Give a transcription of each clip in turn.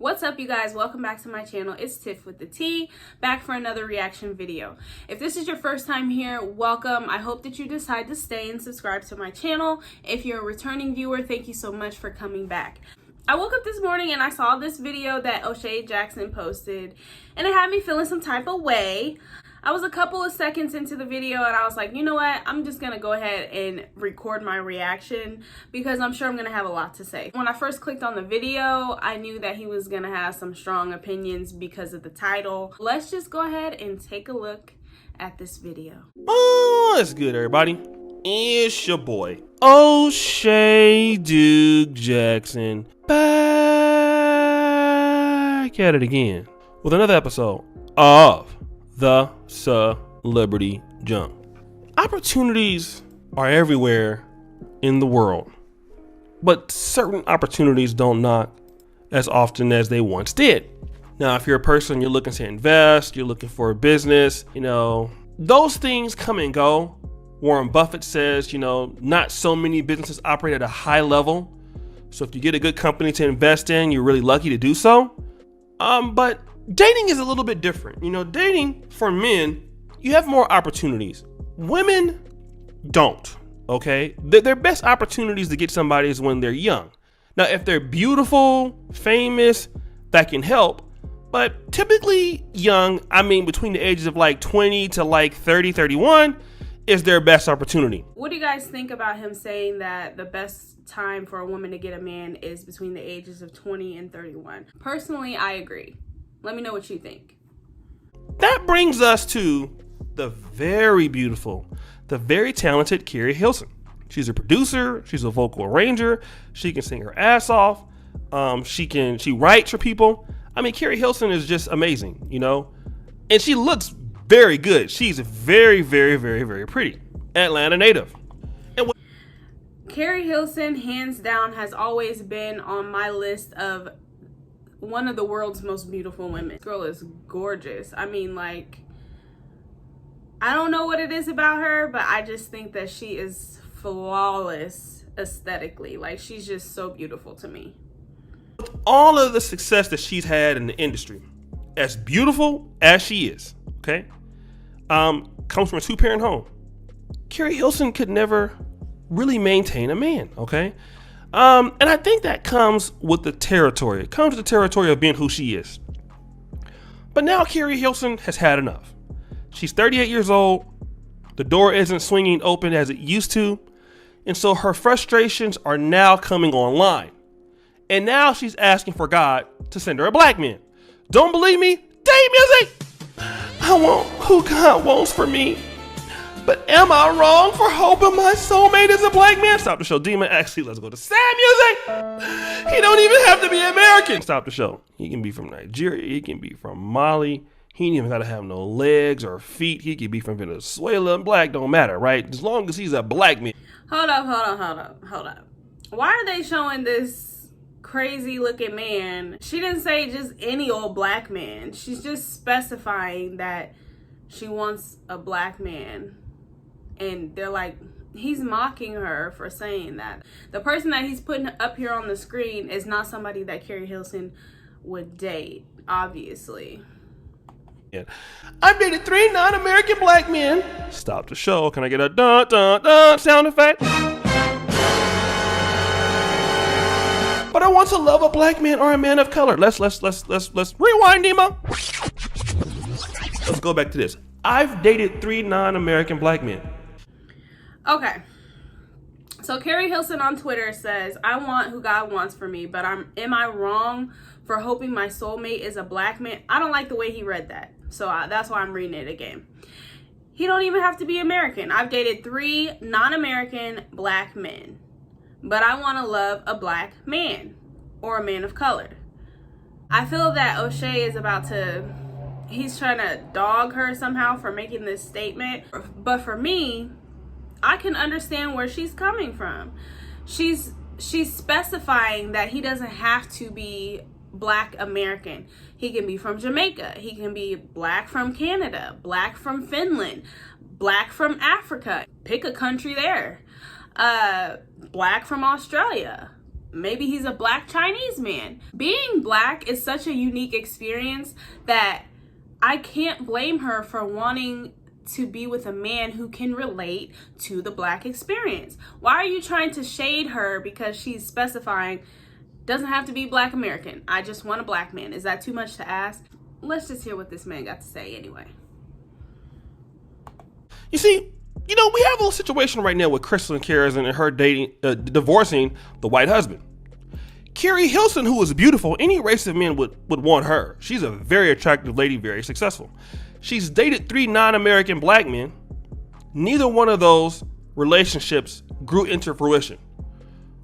What's up, you guys? Welcome back to my channel. It's Tiff with the T, back for another reaction video. If this is your first time here, welcome. I hope that you decide to stay and subscribe to my channel. If you're a returning viewer, thank you so much for coming back. I woke up this morning and I saw this video that Oshay Jackson posted, and it had me feeling some type of way. I was a couple of seconds into the video and I was like, you know what? I'm just gonna go ahead and record my reaction because I'm sure I'm gonna have a lot to say. When I first clicked on the video, I knew that he was gonna have some strong opinions because of the title. Let's just go ahead and take a look at this video. Oh, it's good, everybody. It's your boy, Oshay Duke Jackson, back at it again with another episode of The Celebrity Junk. Opportunities are everywhere in the world, but certain opportunities don't knock as often as they once did. Now, if you're a person, you're looking to invest, you're looking for a business, those things come and go. Warren Buffett says, not so many businesses operate at a high level. So if you get a good company to invest in, you're really lucky to do so. But dating is a little bit different. Dating for men, you have more opportunities. Women don't, okay? Their best opportunities to get somebody is when they're young. Now, if they're beautiful, famous, that can help. But typically young, between the ages of like 20 to like 30, 31 is their best opportunity. What do you guys think about him saying that the best time for a woman to get a man is between the ages of 20 and 31? Personally, I agree. Let me know what you think. That brings us to the very beautiful, the very talented Keri Hilson. She's a producer. She's a vocal arranger. She can sing her ass off. She writes for people. Keri Hilson is just amazing, and she looks very good. She's very, very, very, very pretty. Atlanta native. Keri Hilson, hands down, has always been on my list of one of the world's most beautiful women. This girl is gorgeous. I don't know what it is about her, but I just think that she is flawless aesthetically. She's just so beautiful to me. With all of the success that she's had in the industry, as beautiful as she is, okay, comes from a two-parent home. Keri Hilson could never really maintain a man, okay? And I think that comes with the territory. It comes with the territory of being who she is. But now Keri Hilson has had enough. She's 38 years old. The door isn't swinging open as it used to. And so her frustrations are now coming online. And now she's asking for God to send her a black man. Don't believe me? Date music! I want who God wants for me. But am I wrong for hoping my soulmate is a black man? Stop the show. Demon, actually, let's go to sad music. He don't even have to be American. Stop the show. He can be from Nigeria. He can be from Mali. He ain't even got to have no legs or feet. He could be from Venezuela. Black don't matter, right? As long as he's a black man. Hold up. Why are they showing this crazy looking man? She didn't say just any old black man. She's just specifying that she wants a black man. And they're like, he's mocking her for saying that. The person that he's putting up here on the screen is not somebody that Keri Hilson would date, obviously. Yeah. I've dated 3 non-American black men. Stop the show. Can I get a dun dun dun sound effect? But I want to love a black man or a man of color. Let's rewind, Nemo. Let's go back to this. I've dated 3 non-American black men. Okay. So Keri Hilson on Twitter says, I want who God wants for me, but am I wrong for hoping my soulmate is a black man? I don't like the way he read that. So that's why I'm reading it again. He don't even have to be American. I've dated 3 non-American black men, but I want to love a black man or a man of color. I feel that Oshay is he's trying to dog her somehow for making this statement. But for me, I can understand where she's coming from. She's specifying that he doesn't have to be black American. He can be from Jamaica. He can be black from Canada, black from Finland, black from Africa. Pick a country there. Black from Australia. maybe he's a black Chinese man. Being black is such a unique experience that I can't blame her for wanting to be with a man who can relate to the black experience. Why are you trying to shade her because she's specifying doesn't have to be black American? I just want a black man. Is that too much to ask? Let's just hear what this man got to say anyway. You see, we have a little situation right now with Crystal and Karen and her divorcing the white husband. Keri Hilson, who is beautiful, any race of men would want her. She's a very attractive lady, very successful. She's dated 3 non-American black men. Neither one of those relationships grew into fruition,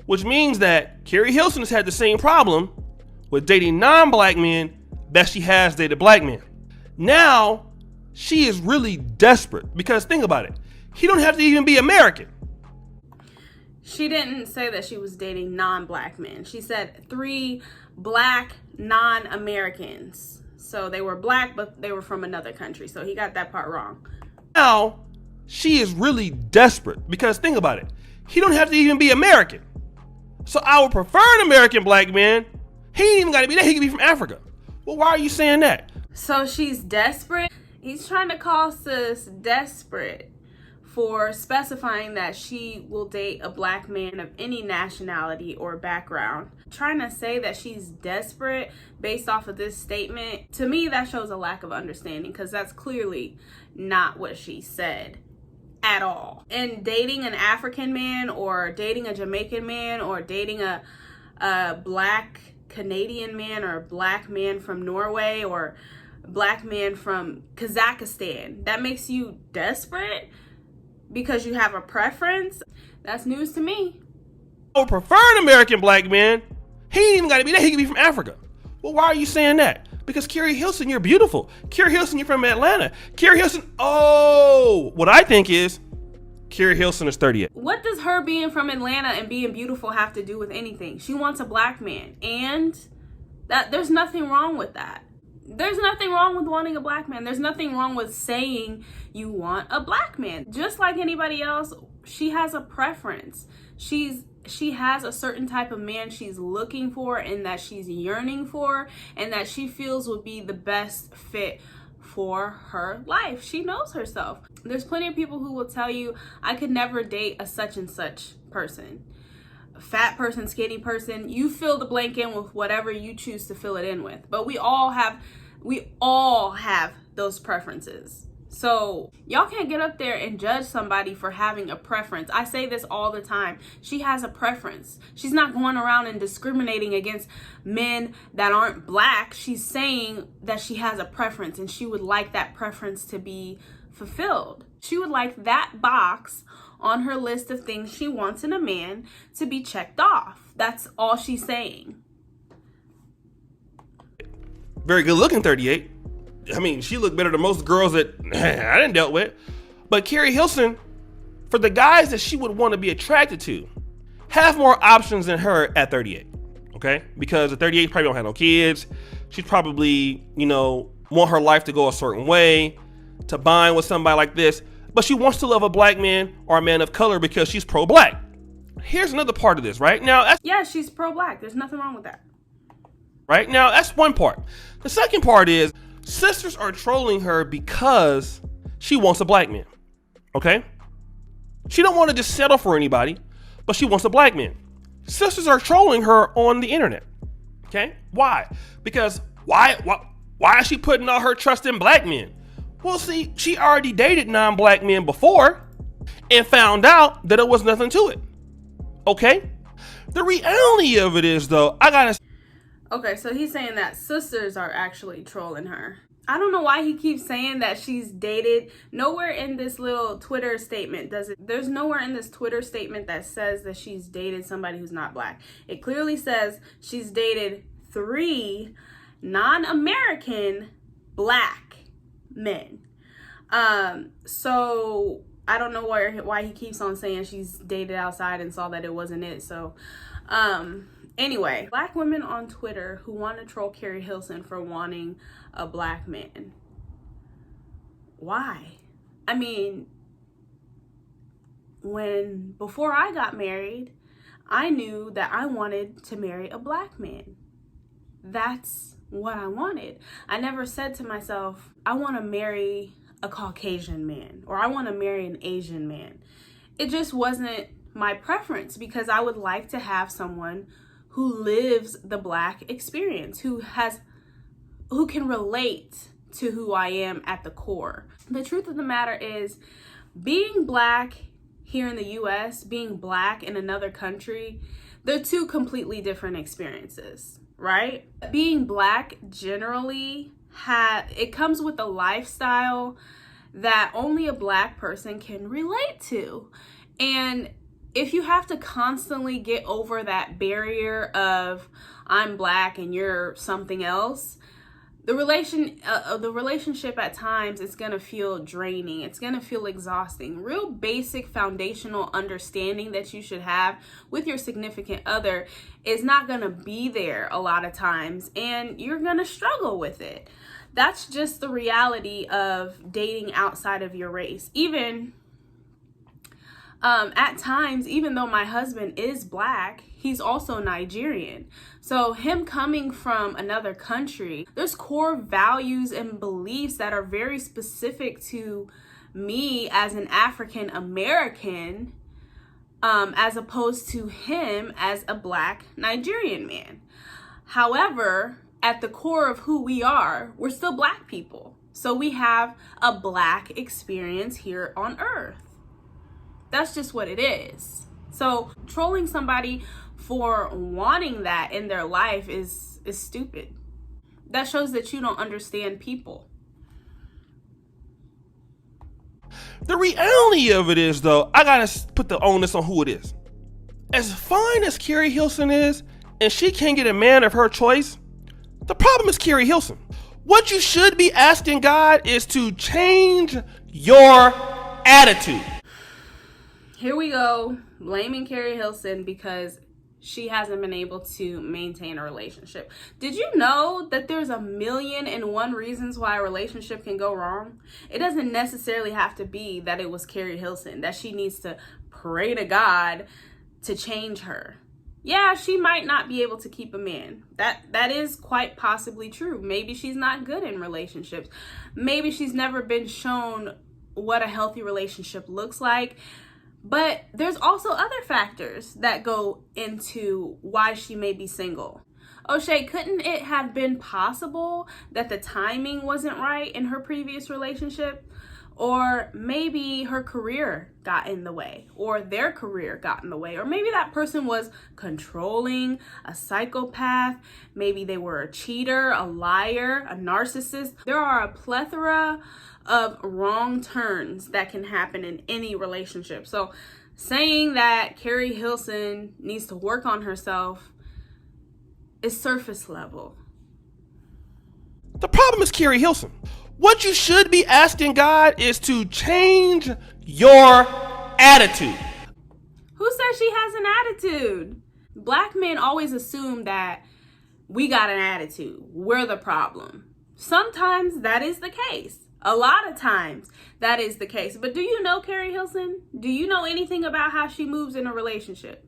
which means that Keri Hilson has had the same problem with dating non-black men that she has dated black men. Now, she is really desperate because think about it. He don't have to even be American. She didn't say that she was dating non-black men. She said 3 black non-Americans. So they were black, but they were from another country. So he got that part wrong. Now, she is really desperate because think about it. He don't have to even be American. So I would prefer an American black man. He ain't even got to be that. He could be from Africa. Well, why are you saying that? So she's desperate? He's trying to call sis desperate for specifying that she will date a black man of any nationality or background. Trying to say that she's desperate based off of this statement, to me that shows a lack of understanding because that's clearly not what she said at all. And dating an African man or dating a Jamaican man or dating a black Canadian man or a black man from Norway or a black man from Kazakhstan, that makes you desperate because you have a preference? That's news to me. I would prefer an American black man. He ain't even got to be that. He could be from Africa. Well, why are you saying that? Because Keri Hilson, you're beautiful. Keri Hilson, you're from Atlanta. Keri Hilson, what I think is Keri Hilson is 38. What does her being from Atlanta and being beautiful have to do with anything? She wants a black man, and that there's nothing wrong with that. There's nothing wrong with wanting a black man. There's nothing wrong with saying you want a black man. Just like anybody else, she has a preference. She has a certain type of man she's looking for and that she's yearning for and that she feels would be the best fit for her life. She knows herself. There's plenty of people who will tell you, I could never date a such and such person. A fat person, skinny person, you fill the blank in with whatever you choose to fill it in with. But we all have those preferences. So y'all can't get up there and judge somebody for having a preference. I say this all the time. She has a preference. She's not going around and discriminating against men that aren't black. She's saying that she has a preference and she would like that preference to be fulfilled. She would like that box on her list of things she wants in a man to be checked off. That's all she's saying. Very good looking 38. I mean, she looked better than most girls that I didn't dealt with. But Keri Hilson, for the guys that she would want to be attracted to, have more options than her at 38. Okay? Because at 38, probably don't have no kids. She's probably, want her life to go a certain way, to bind with somebody like this. But she wants to love a black man or a man of color because she's pro-black. Here's another part of this, right? Now, she's pro-black. There's nothing wrong with that. Right? Now, that's one part. The second part is sisters are trolling her because she wants a black man. Okay? She don't want to just settle for anybody, but she wants a black man. Sisters are trolling her on the internet. Okay? Why? Because why is she putting all her trust in black men? Well, see, she already dated non-black men before and found out that it was nothing to it. Okay? The reality of it is, though, Okay, so he's saying that sisters are actually trolling her. I don't know why he keeps saying that she's dated. Nowhere in this little Twitter statement there's nowhere in this Twitter statement that says that she's dated somebody who's not black. It clearly says she's dated 3 non-American black men. So I don't know why he keeps on saying she's dated outside and saw that it wasn't it. So, anyway, black women on Twitter who want to troll Keri Hilson for wanting a black man. Why? I mean, before I got married, I knew that I wanted to marry a black man. That's what I wanted. I never said to myself, I want to marry a Caucasian man or I want to marry an Asian man. It just wasn't my preference because I would like to have someone who lives the black experience, who can relate to who I am at the core. The truth of the matter is, being black here in the US, being black in another country, they're two completely different experiences, right? Being black generally it comes with a lifestyle that only a black person can relate to. And if you have to constantly get over that barrier of I'm black and you're something else, the relationship at times is going to feel draining. It's going to feel exhausting. Real basic foundational understanding that you should have with your significant other is not going to be there a lot of times, and you're going to struggle with it. That's just the reality of dating outside of your race. Even at times, even though my husband is black, he's also Nigerian. So him coming from another country, there's core values and beliefs that are very specific to me as an African American, as opposed to him as a black Nigerian man. However, at the core of who we are, we're still black people. So we have a black experience here on earth. That's just what it is. So trolling somebody for wanting that in their life is stupid. That shows that you don't understand people. The reality of it is, though, I gotta put the onus on who it is. As fine as Keri Hilson is, and she can't get a man of her choice, the problem is Keri Hilson. What you should be asking God is to change your attitude. Here we go, blaming Keri Hilson because she hasn't been able to maintain a relationship. Did you know that there's 1,000,001 reasons why a relationship can go wrong? It doesn't necessarily have to be that it was Keri Hilson, that she needs to pray to God to change her. Yeah, she might not be able to keep a man. That is quite possibly true. Maybe she's not good in relationships. Maybe she's never been shown what a healthy relationship looks like. But there's also other factors that go into why she may be single. Oshay, couldn't it have been possible that the timing wasn't right in her previous relationship? Or maybe her career got in the way, or their career got in the way, or maybe that person was controlling, a psychopath, maybe they were a cheater, a liar, a narcissist. There are a plethora of wrong turns that can happen in any relationship. So saying that Keri Hilson needs to work on herself is surface level. The problem is Keri Hilson. What you should be asking God is to change your attitude. Who says she has an attitude? Black men always assume that we got an attitude. We're the problem. Sometimes that is the case. A lot of times that is the case. But do you know Keri Hilson? Do you know anything about how she moves in a relationship?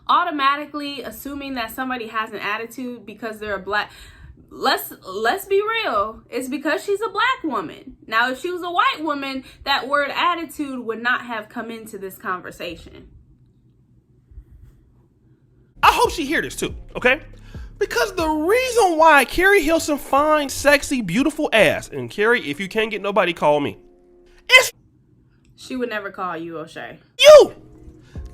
Automatically assuming that somebody has an attitude because they're a black... Let's be real. It's because she's a black woman. Now, if she was a white woman, that word attitude would not have come into this conversation. I hope she hear this too, okay? Because the reason why Keri Hilson finds sexy, beautiful ass, and Keri, if you can't get nobody, call me. She would never call you, Oshay. You!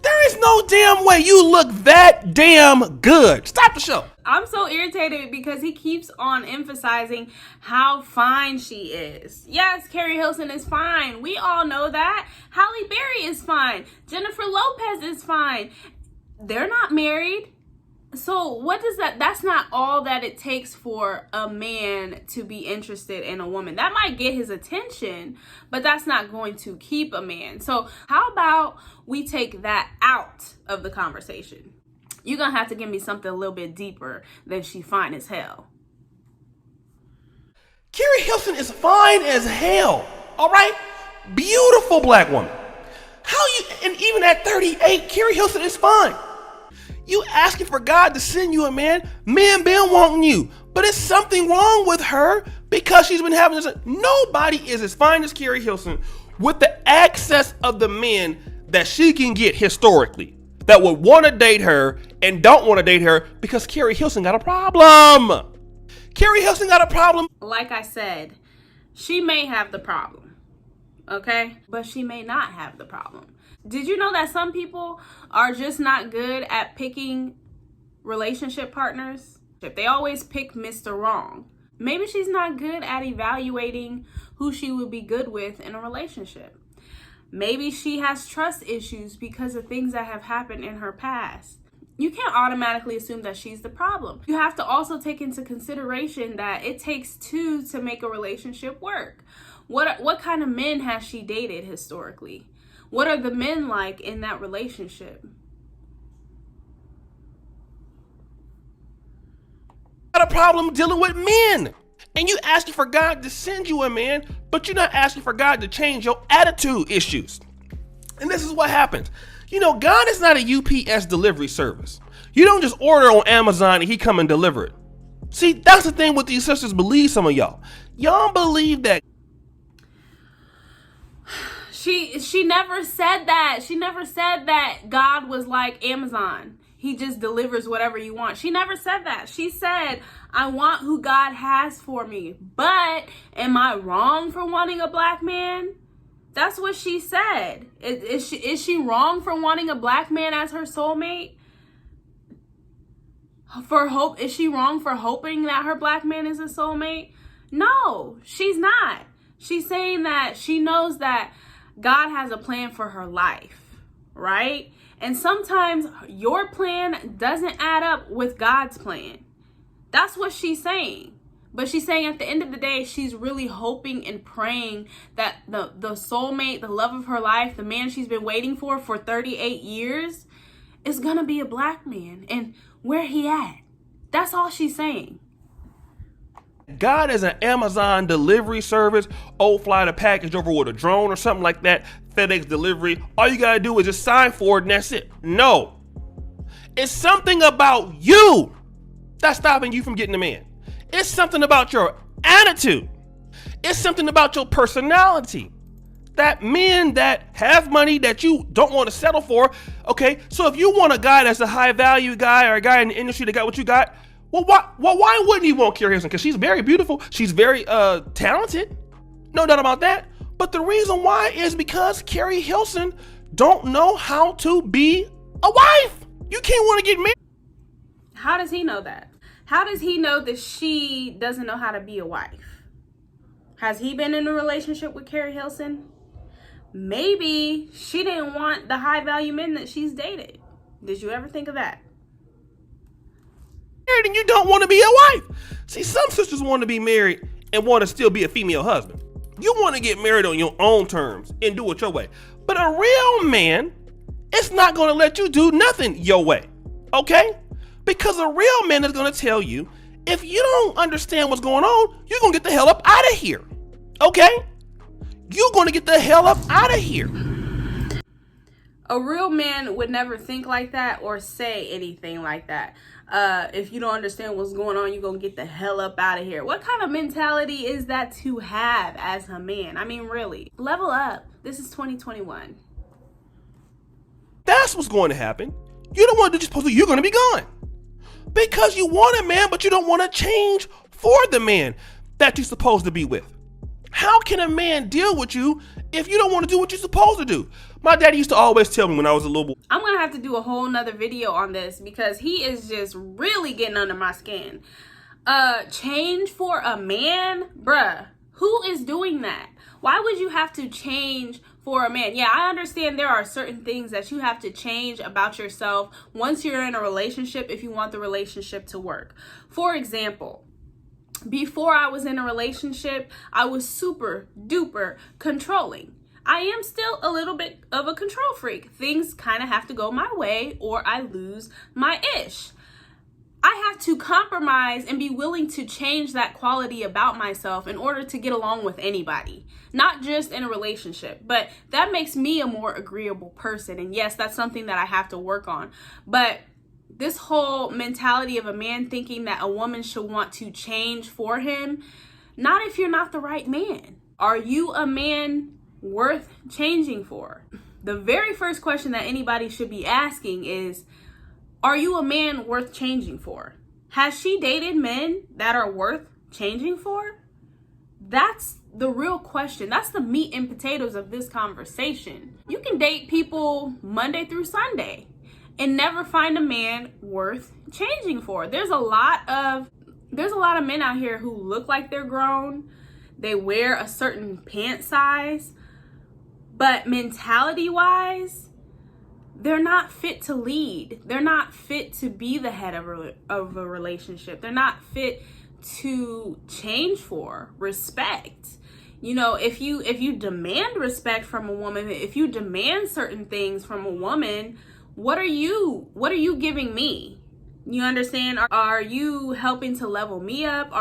There is no damn way you look that damn good. Stop the show. I'm so irritated because he keeps on emphasizing how fine she is. Yes, Keri Hilson is fine. We all know that. Halle Berry is fine. Jennifer Lopez is fine. They're not married. So what does that's not all that it takes for a man to be interested in a woman. That might get his attention, but that's not going to keep a man. So how about we take that out of the conversation? You're going to have to give me something a little bit deeper than she fine as hell. Keri Hilson is fine as hell, all right? Beautiful black woman. And even at 38, Keri Hilson is fine. You asking for God to send you a man. Man been wanting you. But it's something wrong with her because she's been having this. Nobody is as fine as Keri Hilson with the access of the men that she can get historically that would want to date her and don't want to date her because Keri Hilson got a problem. Keri Hilson got a problem. Like I said, she may have the problem, okay? But she may not have the problem. Did you know that some people are just not good at picking relationship partners? They always pick Mr. Wrong. Maybe she's not good at evaluating who she would be good with in a relationship. Maybe she has trust issues because of things that have happened in her past. You can't automatically assume that she's the problem. You have to also take into consideration that it takes two to make a relationship work. What kind of men has she dated historically? What are the men like in that relationship? Got a problem dealing with men. And you asking for God to send you a man, but you're not asking for God to change your attitude issues. And this is what happens. You know, God is not a UPS delivery service. You don't just order on Amazon and he come and deliver it. See, that's the thing with these sisters believe, some of y'all. Y'all believe that. She never said that. She never said that God was like Amazon. He just delivers whatever you want. She never said that. She said, I want who God has for me. But am I wrong for wanting a black man? That's what she said. Is she wrong for wanting a black man as her soulmate? Is she wrong for hoping that her black man is a soulmate? No, she's not. She's saying that she knows that God has a plan for her life, right? And sometimes your plan doesn't add up with God's plan. That's what she's saying. But she's saying at the end of the day, she's really hoping and praying that the soulmate, the love of her life, the man she's been waiting for 38 years is going to be a black man. And where he at? That's all she's saying. God is an Amazon delivery service. Fly the package over with a drone or something like that. FedEx delivery. All you gotta do is just sign for it and that's it. No. It's something about you that's stopping you from getting a man. It's something about your attitude. It's something about your personality. That men that have money that you don't want to settle for. Okay, so if you want a guy that's a high value guy or a guy in the industry that got what you got, why wouldn't you want Keri Hilson? Because she's very beautiful. She's very talented. No doubt about that. But the reason why is because Keri Hilson don't know how to be a wife. You can't want to get married. How does he know that? How does he know that she doesn't know how to be a wife? Has he been in a relationship with Keri Hilson? Maybe she didn't want the high value men that she's dated. Did you ever think of that? And you don't want to be a wife. See, some sisters want to be married and want to still be a female husband. You want to get married on your own terms and do it your way. But a real man is not going to let you do nothing your way. Okay? Because a real man is going to tell you, if you don't understand what's going on, you're going to get the hell up out of here. Okay? You're going to get the hell up out of here. A real man would never think like that or say anything like that. If you don't understand what's going on, you're going to get the hell up out of here. What kind of mentality is that to have as a man? I mean, really. Level up. This is 2021. That's what's going to happen. You don't want to do what you're supposed to do. You're going to be gone. Because you want a man, but you don't want to change for the man that you're supposed to be with. How can a man deal with you if you don't want to do what you're supposed to do? My daddy used to always tell me when I was a little boy. I'm going to have to do a whole nother video on this because he is just really getting under my skin. Change for a man? Bruh, who is doing that? Why would you have to change for a man? Yeah, I understand there are certain things that you have to change about yourself once you're in a relationship if you want the relationship to work. For example, before I was in a relationship, I was super duper controlling. I am still a little bit of a control freak. Things kind of have to go my way or I lose my ish. I have to compromise and be willing to change that quality about myself in order to get along with anybody, not just in a relationship. But that makes me a more agreeable person. And yes, that's something that I have to work on. But this whole mentality of a man thinking that a woman should want to change for him, not if you're not the right man. Are you a man worth changing for? The very first question that anybody should be asking is, are you a man worth changing for? Has she dated men that are worth changing for? That's the real question. That's the meat and potatoes of this conversation. You can date people Monday through Sunday and never find a man worth changing for. There's a lot of men out here who look like they're grown. They wear a certain pant size, but mentality-wise, they're not fit to lead. They're not fit to be the head of a relationship. They're not fit to change for respect. You know, if you demand respect from a woman, if you demand certain things from a woman, what are you giving me? You understand? Are you helping to level me up?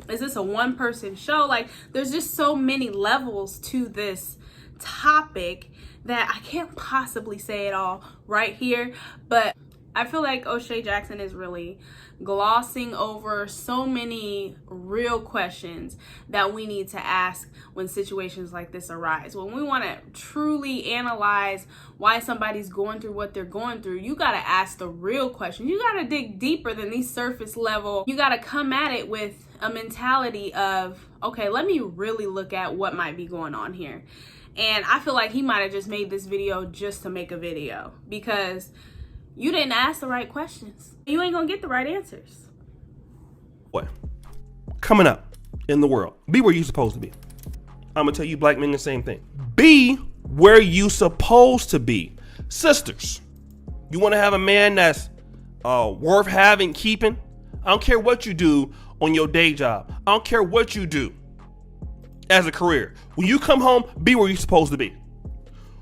Is this a one-person show? Like, there's just so many levels to this topic that I can't possibly say it all right here, but I feel like Oshay Jackson is really glossing over so many real questions that we need to ask when situations like this arise. When we want to truly analyze why somebody's going through what they're going through, you got to ask the real questions. You got to dig deeper than these surface level. You got to come at it with a mentality of, okay, let me really look at what might be going on here. And I feel like he might have just made this video just to make a video, because you didn't ask the right questions. You ain't gonna get the right answers. What? Coming up in the world, be where you supposed to be. I'm gonna tell you black men the same thing. Be where you supposed to be. Sisters, you wanna have a man that's worth having, keeping? I don't care what you do on your day job. I don't care what you do as a career. When you come home, be where you're supposed to be,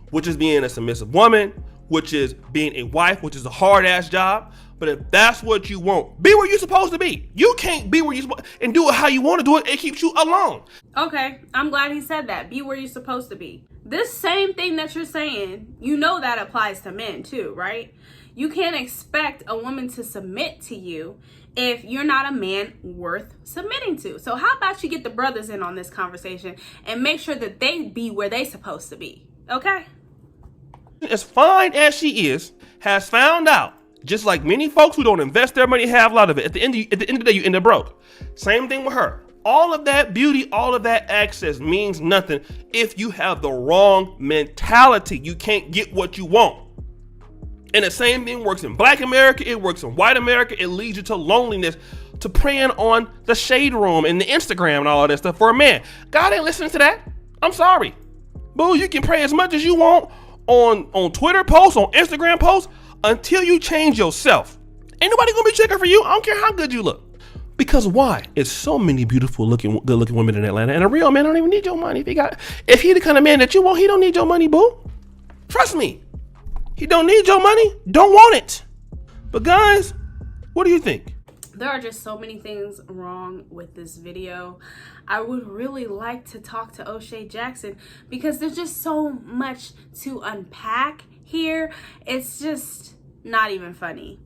which is being a submissive woman, which is being a wife, which is a hard-ass job. But if that's what you want, be where you're supposed to be. You can't be where you're supposed and do it how you want to do it. It keeps you alone. Okay, I'm glad he said that. Be where you're supposed to be. This same thing that you're saying, you know that applies to men too, right? You can't expect a woman to submit to you if you're not a man worth submitting to. So how about you get the brothers in on this conversation and make sure that they be where they supposed to be, okay? As fine as she is, has found out, just like many folks who don't invest their money have a lot of it. At the end of the day, you end up broke. Same thing with her. All of that beauty, all of that access means nothing if you have the wrong mentality. You can't get what you want. And the same thing works in Black America. It works in white America. It leads you to loneliness, to preying on the shade room and the Instagram and all of that stuff for a man. God ain't listening to that. I'm sorry. Boo, you can pray as much as you want on Twitter posts, on Instagram posts, until you change yourself. Ain't nobody gonna be checking for you. I don't care how good you look. Because why? It's so many beautiful good looking women in Atlanta, and a real man don't even need your money. If he the kind of man that you want, he don't need your money, boo. Trust me. He don't need your money, don't want it. But guys, what do you think? There are just so many things wrong with this video. I would really like to talk to Oshay Jackson because there's just so much to unpack here. It's just not even funny.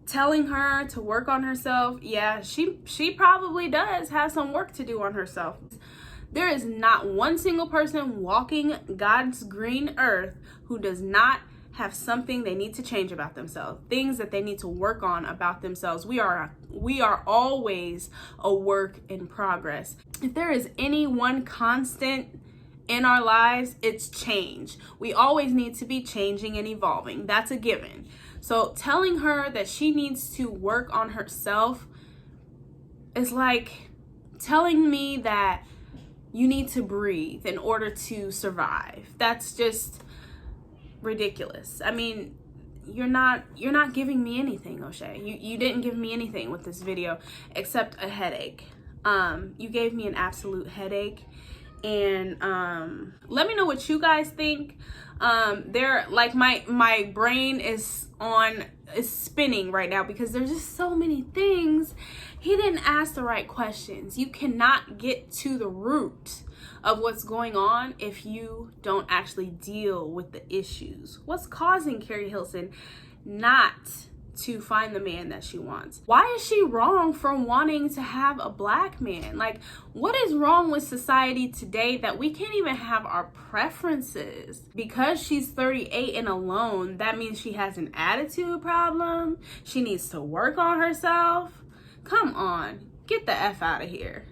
Telling her to work on herself, yeah, she probably does have some work to do on herself. There is not one single person walking God's green earth who does not have something they need to change about themselves, things that they need to work on about themselves. We are always a work in progress. If there is any one constant in our lives, it's change. We always need to be changing and evolving. That's a given. So telling her that she needs to work on herself is like telling me that you need to breathe in order to survive. That's just ridiculous. I mean, you're not giving me anything, Oshay. You didn't give me anything with this video except a headache. You gave me an absolute headache, And let me know what you guys think. There, like, my brain is spinning right now because there's just so many things. He didn't ask the right questions. You cannot get to the root of what's going on if you don't actually deal with the issues. What's causing Keri Hilson not to find the man that she wants? Why is she wrong for wanting to have a black man? Like, what is wrong with society today that we can't even have our preferences? Because she's 38 and alone, that means she has an attitude problem? She needs to work on herself? Come on, get the F out of here.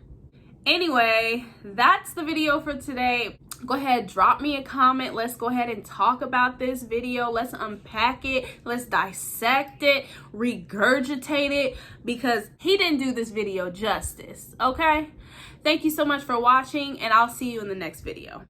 Anyway, that's the video for today. Go ahead, drop me a comment. Let's go ahead and talk about this video. Let's unpack it. Let's dissect it, regurgitate it, because he didn't do this video justice, okay? Thank you so much for watching, and I'll see you in the next video.